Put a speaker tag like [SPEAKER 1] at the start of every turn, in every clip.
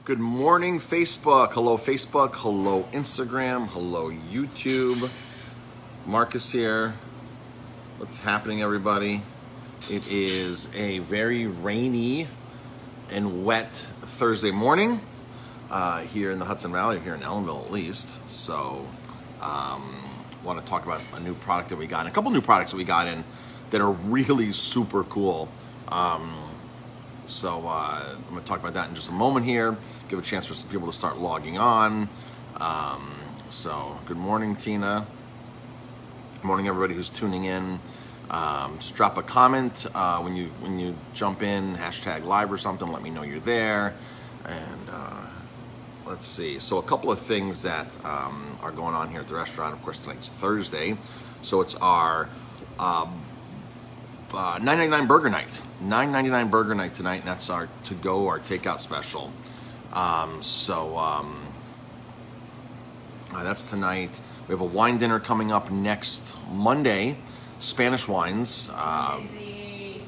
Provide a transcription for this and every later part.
[SPEAKER 1] Good morning, Facebook. Hello, Facebook. Hello, Instagram. Hello, YouTube. Marcus here. What's happening, everybody? It is a very rainy and wet Thursday morning here in the Hudson Valley, here in Ellenville at least. So, want to talk about a new product that we got, and a couple new products that we got in that are really super cool. So I'm going to talk about that in just a moment here. Give a chance for some people to start logging on. So good morning, Tina. Good morning, everybody who's tuning in. Just drop a comment when you jump in, hashtag live or something. Let me know you're there. And let's see. So a couple of things that are going on here at the restaurant. Of course, tonight's Thursday, so it's our $9.99 burger night. $9.99 burger night tonight, and that's our to-go, our takeout special. That's tonight. We have a wine dinner coming up next Monday, Spanish wines. Monday,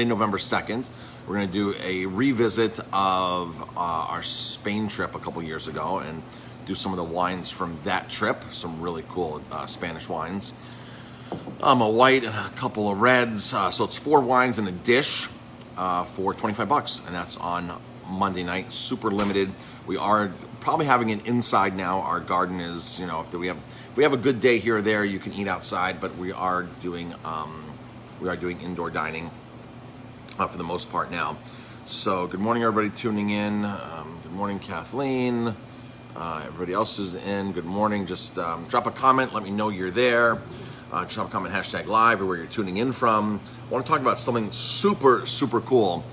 [SPEAKER 1] November 2nd. We're going to do a revisit of our Spain trip a couple years ago and do some of the wines from that trip, some really cool Spanish wines. A white and a couple of reds. So it's 4 wines and a dish for $25, and that's on Monday night. Super limited. We are probably having it inside now. Our garden is, if we have a good day here or there, you can eat outside, but we are doing indoor dining for the most part now. So good morning, everybody tuning in. Good morning, Kathleen. Everybody else is in. Good morning. Just drop a comment. Let me know you're there. Drop a comment, hashtag live, or where you're tuning in from. I want to talk about something super, super cool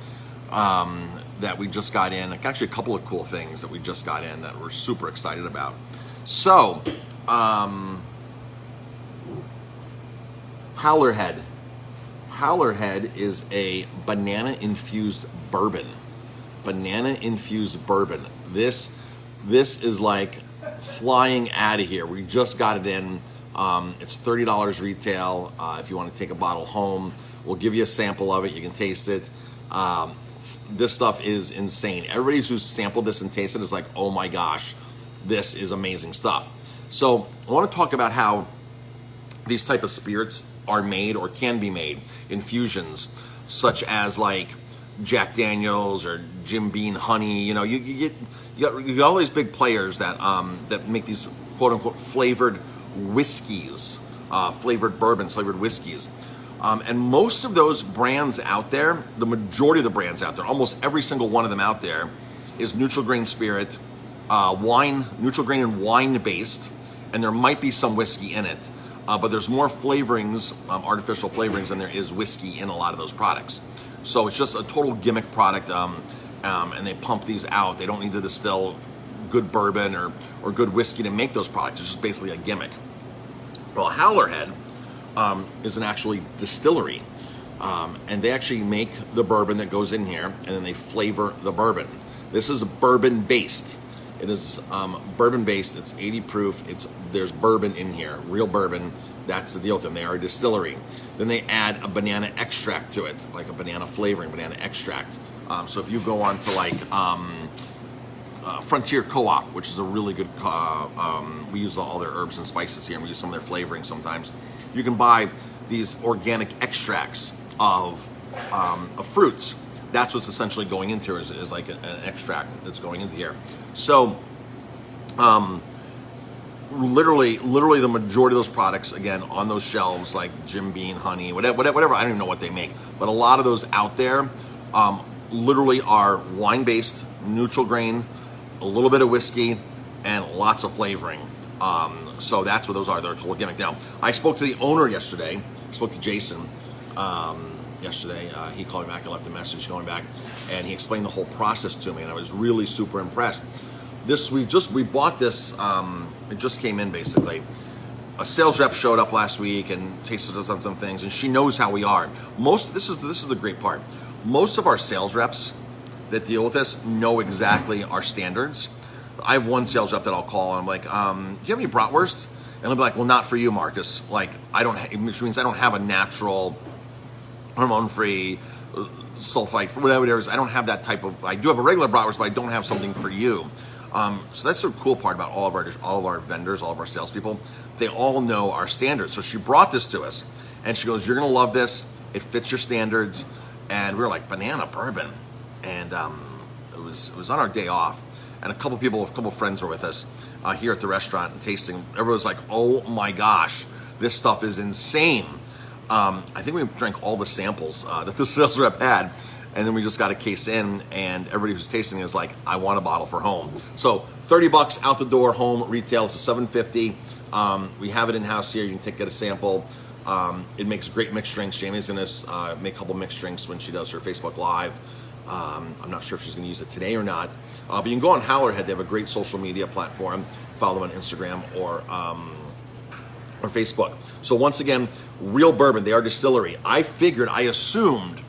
[SPEAKER 1] that we just got in. Actually, a couple of cool things that we just got in that we're super excited about. So, Howler Head. Howler Head is a banana-infused bourbon. Banana-infused bourbon. This is like flying out of here. We just got it in. It's $30 retail. If you want to take a bottle home, we'll give you a sample of it. You can taste it. This stuff is insane. Everybody who's sampled this and tasted it is like, oh my gosh, this is amazing stuff. So I want to talk about how these type of spirits are made or can be made. Infusions such as like Jack Daniels or Jim Beam honey. You got all these big players that make these quote unquote flavored whiskeys, flavored bourbons, flavored whiskeys. And most of those brands out there, the majority of the brands out there, almost every single one of them out there is neutral grain spirit, neutral grain and wine based, and there might be some whiskey in it. But there's more flavorings, artificial flavorings, than there is whiskey in a lot of those products. So it's just a total gimmick product, and they pump these out. They don't need to distill good bourbon or good whiskey to make those products. It's just basically a gimmick. Well, Howler Head is an actually distillery, and they actually make the bourbon that goes in here, and then they flavor the bourbon. This is bourbon based. It is bourbon based. It's 80 proof. There's bourbon in here, real bourbon. That's the deal with them. They are a distillery. Then they add a banana extract to it, like a banana flavoring, banana extract. So if you go on to like Frontier Co-op, which is a really good, we use all their herbs and spices here, and we use some of their flavoring sometimes. You can buy these organic extracts of fruits. That's what's essentially going into here, is like an extract that's going into here. So, literally the majority of those products, again, on those shelves, like Jim Beam honey, whatever, I don't even know what they make, but a lot of those out there, literally are wine-based, neutral grain, a little bit of whiskey, and lots of flavoring. So that's what those are. They're a total gimmick. Now, I spoke to the owner yesterday. I spoke to Jason yesterday. He called me back and left a message going back, and he explained the whole process to me, and I was really super impressed. We bought this. It just came in basically. A sales rep showed up last week and tasted some things, and she knows how we are. This is the great part. Most of our sales reps that deal with this know exactly our standards. I have one sales rep that I'll call, and I'm like, do you have any bratwurst? And they'll be like, well, not for you, Marcus. Like, which means I don't have a natural, hormone-free, sulfite, for whatever it is. I don't have that type of, I do have a regular bratwurst, but I don't have something for you. So that's the cool part about all of our vendors, all of our salespeople. They all know our standards. So she brought this to us, and she goes, "You're gonna love this. It fits your standards." And we were like, banana bourbon, and it was on our day off, and a couple friends were with us here at the restaurant and tasting. Everyone was like, "Oh my gosh, this stuff is insane." I think we drank all the samples that the sales rep had, and then we just got a case in, and everybody who's tasting is like, "I want a bottle for home." So $30 out the door, home retail. It's a $7.50. We have it in house here. You can get a sample. It makes great mixed drinks. Jamie's gonna make a couple mixed drinks when she does her Facebook Live. I'm not sure if she's gonna use it today or not. But you can go on Howler Head. They have a great social media platform. Follow them on Instagram or Facebook. So once again, real bourbon. They are distillery. I assumed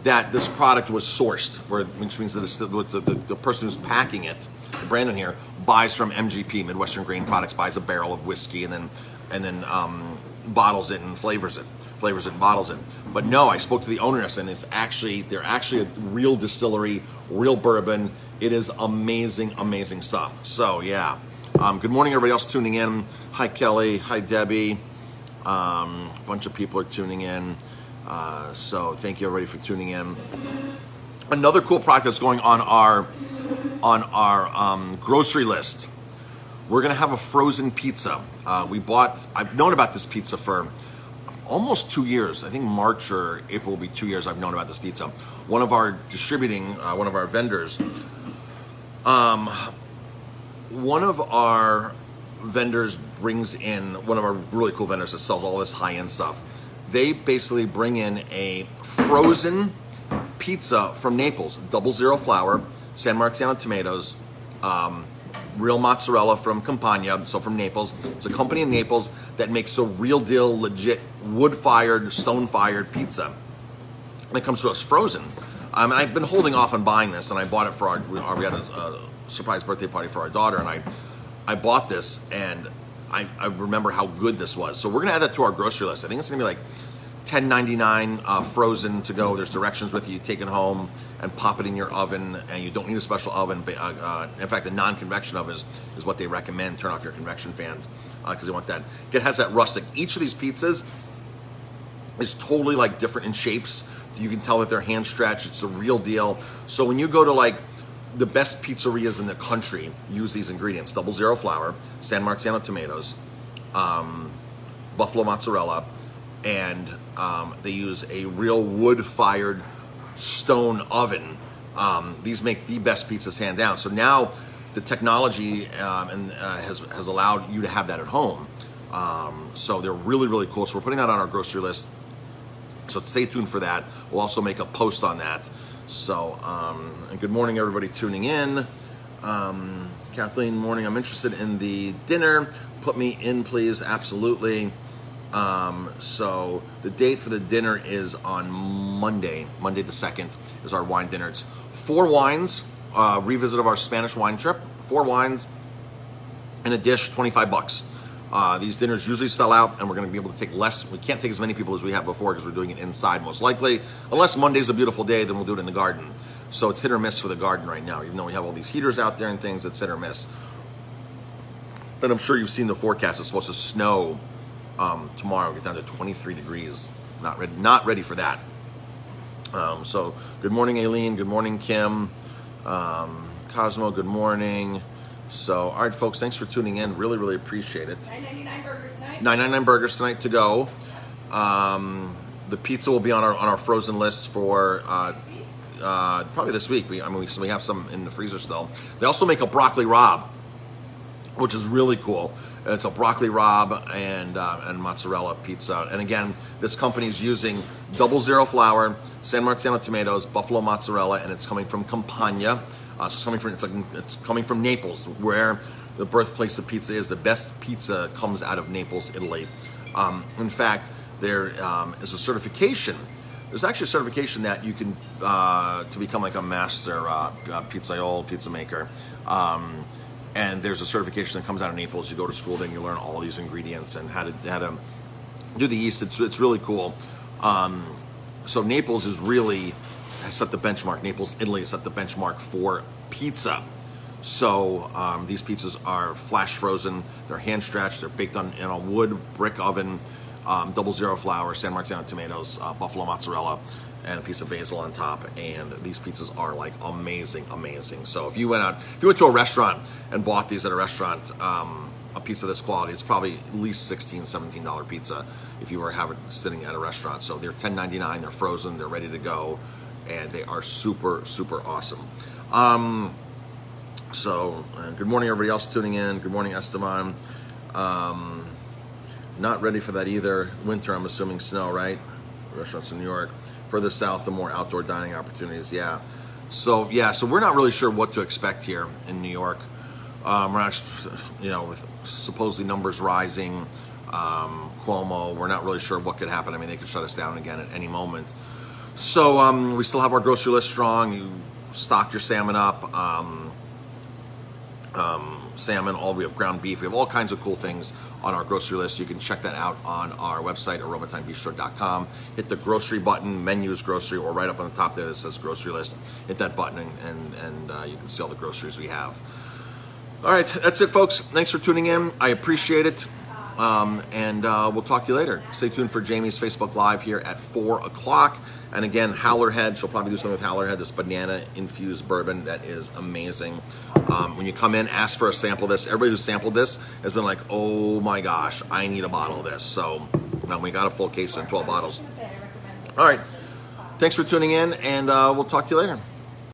[SPEAKER 1] that this product was sourced, which means that the person who's packing it, Brandon here, buys from MGP, Midwestern Grain Products, buys a barrel of whiskey and then bottles it and flavors it and bottles it. But no, I spoke to the owners, and they're actually a real distillery, real bourbon. It is amazing, amazing stuff. So yeah. Good morning, everybody else tuning in. Hi, Kelly. Hi, Debbie. A bunch of people are tuning in. So thank you, everybody, for tuning in. Another cool product that's going on our grocery list. We're gonna have a frozen pizza. I've known about this pizza for almost 2 years. I think March or April will be 2 years I've known about this pizza. One of our vendors, one of our vendors brings in, one of our really cool vendors that sells all this high-end stuff. They basically bring in a frozen pizza from Naples, 00 flour, San Marzano tomatoes, real mozzarella from Campagna, so from Naples. It's a company in Naples that makes a real deal, legit, wood-fired, stone-fired pizza. And it comes to us frozen. I've been holding off on buying this, and I bought it for we had a surprise birthday party for our daughter, and I bought this, and I remember how good this was. So we're gonna add that to our grocery list. I think it's gonna be like $10.99 frozen to go. There's directions with it. You take it home and pop it in your oven, and you don't need a special oven. In fact, a non-convection oven is what they recommend. Turn off your convection fans because they want that. It has that rustic. Each of these pizzas is totally like different in shapes. You can tell that they're hand stretched. It's a real deal. So when you go to like the best pizzerias in the country, use these ingredients: 00 flour, San Marzano tomatoes, buffalo mozzarella, and they use a real wood-fired stone oven. These make the best pizzas hand down. So now the technology has allowed you to have that at home. So they're really, really cool. So we're putting that on our grocery list. So stay tuned for that. We'll also make a post on that. So, and good morning, everybody tuning in. Kathleen, morning. I'm interested in the dinner. Put me in, please. Absolutely. So the date for the dinner is on Monday the 2nd is our wine dinner. It's 4 wines, revisit of our Spanish wine trip, 4 wines and a dish, $25. These dinners usually sell out, and we're going to be able to take less. We can't take as many people as we have before because we're doing it inside most likely. Unless Monday's a beautiful day, then we'll do it in the garden. So it's hit or miss for the garden right now. Even though we have all these heaters out there and things, it's hit or miss. And I'm sure you've seen the forecast. It's supposed to snow tomorrow. Get down to 23 degrees. Not ready for that. So good morning, Aileen. Good morning, Kim. Cosmo, good morning. So, all right, folks, thanks for tuning in. Really, really appreciate it. $9.99 burgers tonight. $9.99 burgers tonight to go. The pizza will be on our frozen list for probably this week. We have some in the freezer still. They also make a broccoli rabe, which is really cool. It's a broccoli rabe and mozzarella pizza. And again, this company is using 00 flour, San Marzano tomatoes, buffalo mozzarella, and it's coming from Campagna. So it's coming from Naples, where the birthplace of pizza is. The best pizza comes out of Naples, Italy. In fact, there is a certification. There's actually a certification that you can to become like a master pizzaiolo, pizza maker. And there's a certification that comes out of Naples. You go to school, then you learn all these ingredients and how to do the yeast. It's really cool. So Naples is really has set the benchmark. Naples, Italy has set the benchmark for pizza. So these pizzas are flash frozen. They're hand stretched. They're baked in a wood brick oven, 00 flour, San Marzano tomatoes, buffalo mozzarella, and a piece of basil on top. And these pizzas are like amazing, amazing. So if you went to a restaurant and bought these at a restaurant, a pizza this quality, it's probably at least $16, $17 pizza if you were sitting at a restaurant. So they're $10.99. They're frozen. They're ready to go, and they are super, super awesome. So, good morning, everybody else tuning in. Good morning, Esteban. Not ready for that either. Winter, I'm assuming snow, right? Restaurants in New York. Further south, the more outdoor dining opportunities. Yeah. So we're not really sure what to expect here in New York. We're not, with supposedly numbers rising, Cuomo, we're not really sure what could happen. I mean, they could shut us down again at any moment. So we still have our grocery list strong. You stock your salmon up. We have ground beef. We have all kinds of cool things on our grocery list. You can check that out on our website, aromatimebistro.com. Hit the grocery button, menus grocery, or right up on the top there that says grocery list. Hit that button and you can see all the groceries we have. All right, that's it, folks. Thanks for tuning in. I appreciate it. And we'll talk to you later. Stay tuned for Jamie's Facebook Live here at 4 o'clock. And again, Howler Head. She'll probably do something with Howler Head, this banana-infused bourbon that is amazing. When you come in, ask for a sample of this. Everybody who sampled this has been like, oh my gosh, I need a bottle of this. So we got a full case and 12 bottles. All right. Thanks for tuning in, and we'll talk to you later.